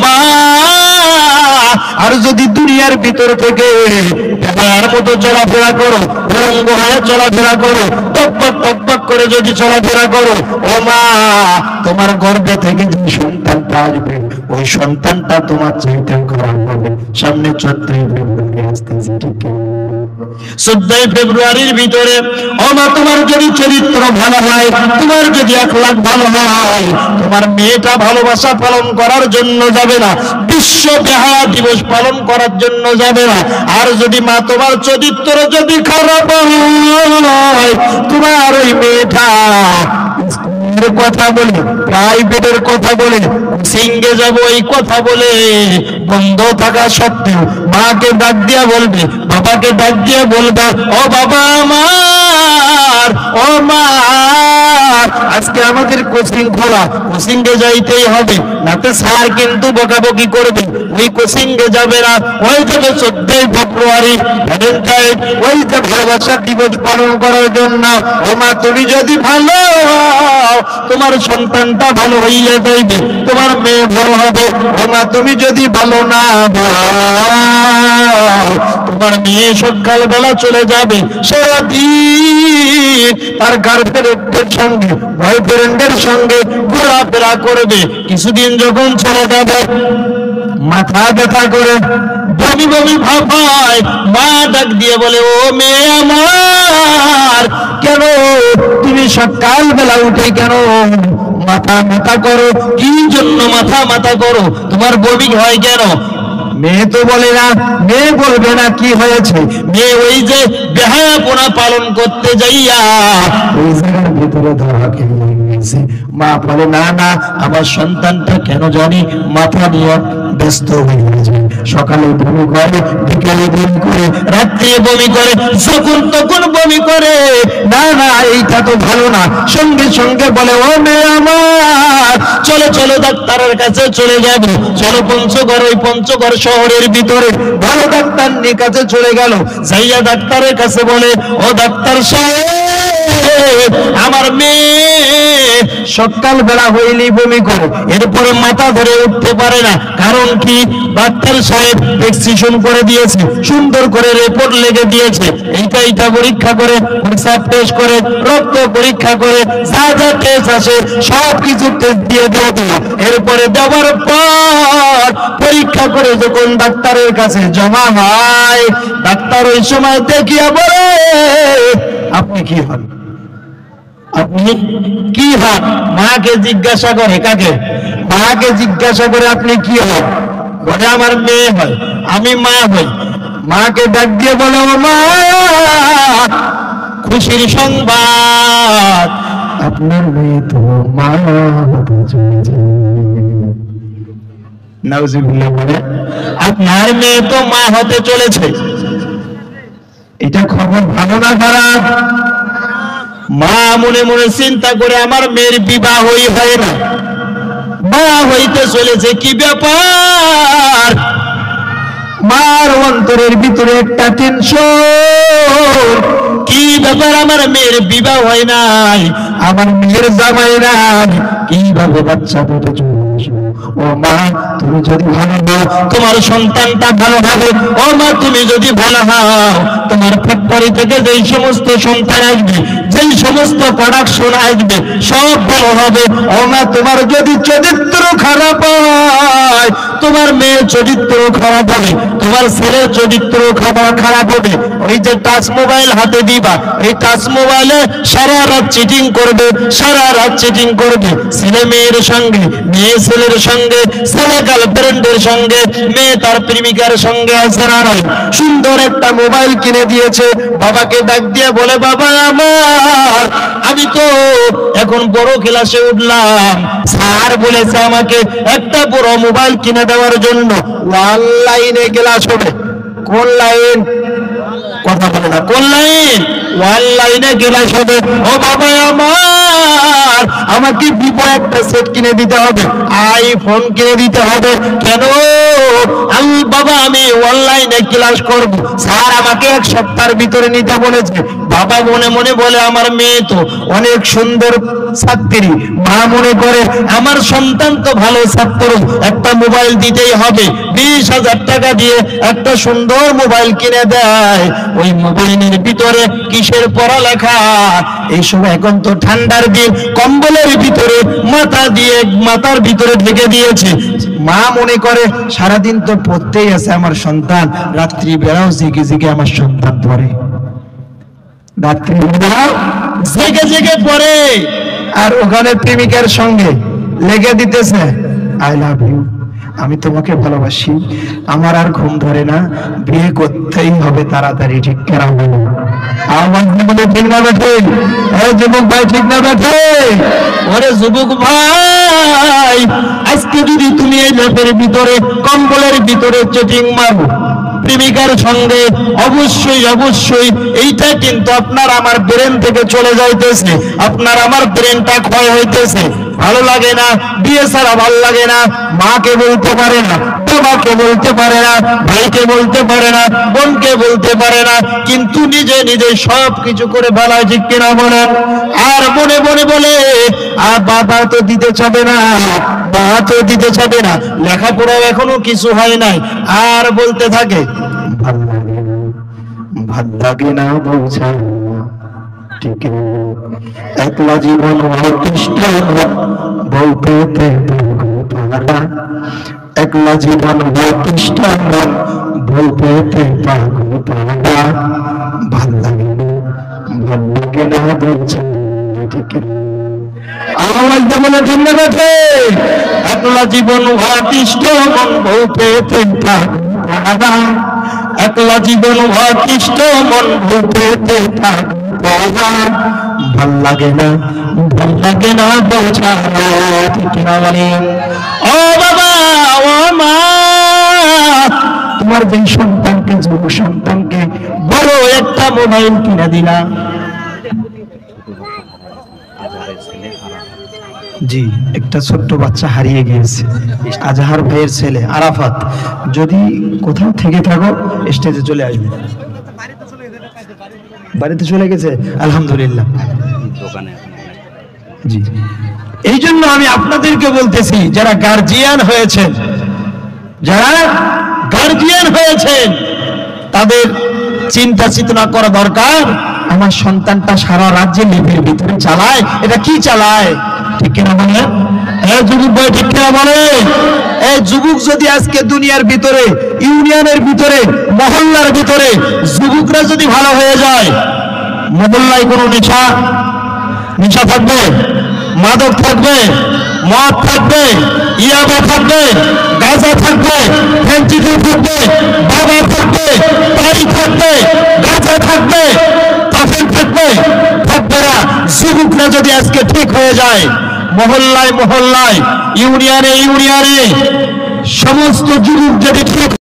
মা, আর যদি দুনিয়ার ভিতর থেকে বেহায়ার মতো চলাফেরা করো, উলঙ্গ হয়ে চলাফেরা করো, টকটক টকটক করে যদি চলাফেরা করো, ও মা, তোমার গর্ভে থেকে যে সন্তানটা আসবে ওই সন্তানটা তোমার চাইতে খারাপ হবে। সামনে 14 ফেব্রুয়ারি আসতেছে, ঠিক 14 ফেব্রুয়ারির ভিতরে ও মা, তোমার যদি চরিত্র ভালো হয়, তোমার যদি আখলাক ভালো হয়, তোমার মেয়েটা ভালোবাসা পালন করার জন্য যাবে না, বিশ্ব বেহায়া দিবস পালন করার জন্য যাবে না। আর যদি মা তোমার চরিত্র যদি খারাপ হয়, তোমার ওই মেয়েটা কথা বলে, প্রাইভেটের কথা বলে, সিঙ্গে যাব এই কথা বলে বন্ধ থাকা সত্ত্বেও মাকে ডাক দিয়া বলবে, বাবাকে ডাক দিয়া বলবে, ও বাবা আমার, ও মা, আজকে আমাদের কোচিং খোলা, কোচিংয়ে যাইতেই হবে, নাতে স্যার কিন্তু বকাবকি করবে, ওই কোচিংয়ে যাবে না। ওই থেকে 14 ফেব্রুয়ারি ভ্যালেন্টাইন, ওই যে ভালোবাসার দিবস পালন করার জন্য, ও মা, তুমি যদি ভালো হও, তোমার সন্তানটা ভালো হইয়া যাইবে, তোমার মেয়ে ভালো হবে। ও মা, তুমি যদি ভালো না হও, তোমার মেয়ে সকালবেলা চলে যাবে, সারাদিন তার গার্লফ্রেন্ডের সঙ্গে, বয়ফ্রেন্ডের সঙ্গে ঘোরাফেরা করবে। কিছুদিন যখন চলে যাবে, মাথা ব্যথা করে, বমি বমি ভাব হয়, মা ডাক দিয়ে বলে, ও মেয়ে আমার, কেন তুমি সকালবেলা উঠে কেন মাথা মাথা করো? কি জন্য মাথা মাথা করো? তোমার বমি হয় কেন? মেয়ে তো বলে না, মেয়ে বলবে না কি হয়েছে। মেয়ে ওই যে বেহায়াপনা পালন করতে যাইয়া ওই জায়গার ভিতরে ধরা খেয়ে গেছে। মা বলে, না না, আমার সন্তানটা কেন জানি মাথা নিয়ে ব্যস্ত হয়ে যায়, সকালে বমি করে, বিকেলে বমি করে, রাত্রে বমি করে, যখন তখন বমি করে, না না, এইটা তো ভালো না। সঙ্গে সঙ্গে বলে, ও মেয়ে আমার, চলো চলো ডাক্তারের কাছে চলে যাব, চলো পঞ্চগড়, ওই পঞ্চগড় শহরের ভিতরে ভালো ডাক্তার নিয়ে কাছে চলে গেল। যাইয়া ডাক্তারের কাছে বলে, ও ডাক্তার সাহেব, আমার মেয়ে সকাল বেলা হইলেই বমি করে, এরপরে মাথা ধরে উঠতে পারে না, কারণ কি? ডাক্তার সাহেব প্রেসক্রিপশন করে দিয়েছে, সুন্দর করে রিপোর্ট লিখে দিয়েছে, এইটা পরীক্ষা করে, হিসাব টেস্ট করে, রক্ত পরীক্ষা করে, যা যা টেস্ট আছে সব কিছু টেস্ট দিয়ে দেবে। এরপরে দেওয়ার পর পরীক্ষা করে যখন ডাক্তারের কাছে জমা হয়, ডাক্তার ওই সময় দেখিয়া বলে, আপনি কি হন? আপনি কি হন? মাকে জিজ্ঞাসা করে, কাকে? মাকে জিজ্ঞাসা করে, আপনি কি হন? বলে, আমার মেয়ে হয়, আমি মা হই। মাকে ডাক দিয়ে বলে, ও মা, খুশির সংবাদ, আপনার মেয়ে তো মা হতে চলেছে। নাউজুবিল্লাহ বলে, আপনার মেয়ে তো মা হতে চলেছে। এটা খবর ভালো না খারাপ? মা মনে মনে চিন্তা করে, আমার মেয়ের বিবাহই হয় না, মা হইতে চলেছে, কি ব্যাপার? মার অন্তরের ভিতরে একটা টেনশন, কি ব্যাপার? আমার মেয়ের বিবাহ হয় নাই, আমার মেয়ের জামাই নাই, কিভাবে বাচ্চা পেটে চলে আসবে? ও মা, তুমি যদি ভালো হও, তোমার সন্তানটা ভালো হবে। ও মা, তুমি যদি ভালো হও, তোমার ফ্যাক্টরি থেকে যেই সমস্ত সন্তান আসবে, যেই সমস্ত প্রোডাকশন আসবে, সব ভালো হবে। ও মা, তোমার যদি চরিত্র খারাপ হয়, তোমার মেয়ের চরিত্র খারাপ হবে, তোমার ছেলের চরিত্র খারাপ হবে। ওই যে টাচ মোবাইল হাতে দিবা, এই টাচ মোবাইলে সারা রাত চিটিং করবে, সারা রাত চিটিং করবে, ছেলে মেয়ের সঙ্গে, মেয়ে ছেলের সঙ্গে, ছেলে গার্লফ্রেন্ডের সঙ্গে, মেয়ে তার প্রেমিকার সঙ্গে আছে না নয়। সুন্দর একটা মোবাইল কিনে দিয়েছে, বাবাকে ডাক দিয়ে বলে, বাবা আমার, আমি তো এখন বড় ক্লাসে উঠলাম, স্যার বলেছে আমাকে একটা বড় মোবাইল কিনে দেওয়ার জন্য। অনলাইনে ক্লাস হবে। কোন লাইন? কথা বলে না। কোন লাইন? অনলাইনে ক্লাস হবে। ও বাবা আমার, আমাকে ভিভো একটা সেট কিনে দিতে হবে, আইফোন কিনে দিতে হবে। কেন? বাবা, আমি অনলাইনে ক্লাস করব, স্যার আমাকে 1 সপ্তাহের ভিতরে নিতে বলেছে। বাবা মনে মনে বলে আমার মেয়ে তো অনেক সুন্দর ছাত্রী, মা মনে করে আমার সন্তান তো ভালো ছাত্র, একটা মোবাইল দিতেই হবে, 20,000 টাকা দিয়ে একটা সুন্দর মোবাইল কিনে দেয়। ওই মোবাইলের ভিতরে কিসের পড়ালেখা, এইসব এখন তো ঠান্ডার দিন, কম্বলের ভিতরে মাথার ভিতরে ঢেকে দিয়েছে। মা মনে করে সারাদিন তো পড়তেই আছে আমার সন্তান, রাত্রি বেলাও জেগে জেগে আমার সন্তান পড়ে, রাত্রি বেলাও জেগে জেগে পড়ে, আর ওখানে প্রেমিকার সঙ্গে লেগে দিতেছে আই লাভ ইউ, আমি তোমাকে ভালোবাসি, আমার আর ঘুম ধরে না, বিয়ে করতেই হবে তাড়াতাড়ি, ঠিক কেনা বলো? আমার জীবনে ঠিক না বেঠে? যুবক ভাই ঠিক না বেঠে? ওরে যুবক ভাই, আজকে যদি তুমি এই লেপের ভিতরে কম্বলের ভিতরে চেটিং মারো প্রেমিকার সঙ্গে, অবশ্যই অবশ্যই এইটা কিন্তু আপনার আমার ব্রেন থেকে চলে যাইতেছে, আপনার আমার ব্রেনটা ক্ষয় হইতেছে, ভালো লাগে না, বিয়ে ছাড়া ভালো লাগে না, মাকে বলতে পারে না, বাবাকে বলতে পারে না, ভাইকে বলতে পারে না, বোনকে বলতে পারে না, কিন্তু নিজে নিজে সব কিছু করে বেলায়, ঠিক কিনা বলেন? আর মনে মনে বলে আর বাবা তো দিতে চাবে না, বাবা তো দিতে চাবে না, লেখাপড়াও এখনো কিছু হয় নাই, আর বলতে থাকে ভাল লাগে না বোঝা, ঠিক একলা জীবন অতিষ্ঠ বউ পেতে পাগলা, একলা জীবন অতিষ্ঠ বউ পেতে পাগলা, ভাল লাগে না বোঝা, ঠিক আওয়াজ বলে ঠিক না বেঠে? একলা জীবন অতিষ্ঠ বউ পেতে পাগলা, একলা জীবন অতিষ্ঠ মন ভূপেতে পাগলা, ভাল লাগে না বোঝা, ঠিক না বলেন? ও বাবা, ও মা, তোমার যেই সন্তানকে, যুব সন্তানকে বড় একটা মোবাইল কিনে দিলা, জি একটা ছোট্ট বাচ্চা হারিয়ে গিয়েছে, আজহার ভাইয়ের ছেলে আরাফাত, যদি কোথাও থেকে থাকো স্টেজে চলে আসবে। বাড়িতে চলে গেছে, আলহামদুলিল্লাহ। জি, এই জন্য আমি আপনাদেরকে বলতেছি, যারা গার্জিয়ান হয়েছেন, তাদের চিন্তা চেতনা করা দরকার, আমার সন্তানটা সারা রাজ্যে লেপের ভিতরে চালায়, এটা কি চালায়, ঠিক কিনা বলে? যুবক ভাই ঠিক কিনা বলে? এই যুবক যদি আজকে দুনিয়ার ভিতরে, ইউনিয়নের ভিতরে, মহল্লার ভিতরে যুবকরা যদি ভালো হয়ে যায়, মহল্লায় কোনো নেশা থাকবে, মাদক থাকবে, মদ থাকবে, ইয়াবা থাকবে, গাঁজা থাকবে, ফেন্সিডিল থাকবে, বাবা থাকবে, বাড়ি থাকবে, গাঁজা থাকবে, কাফের থাকবে, থাকবে না। যুবকরা যদি আজকে ঠিক হয়ে যায়, মহল্লায় মহল্লায়, ইউনিয়নে ইউনিয়নে সমস্ত যুবক যদি ঠিক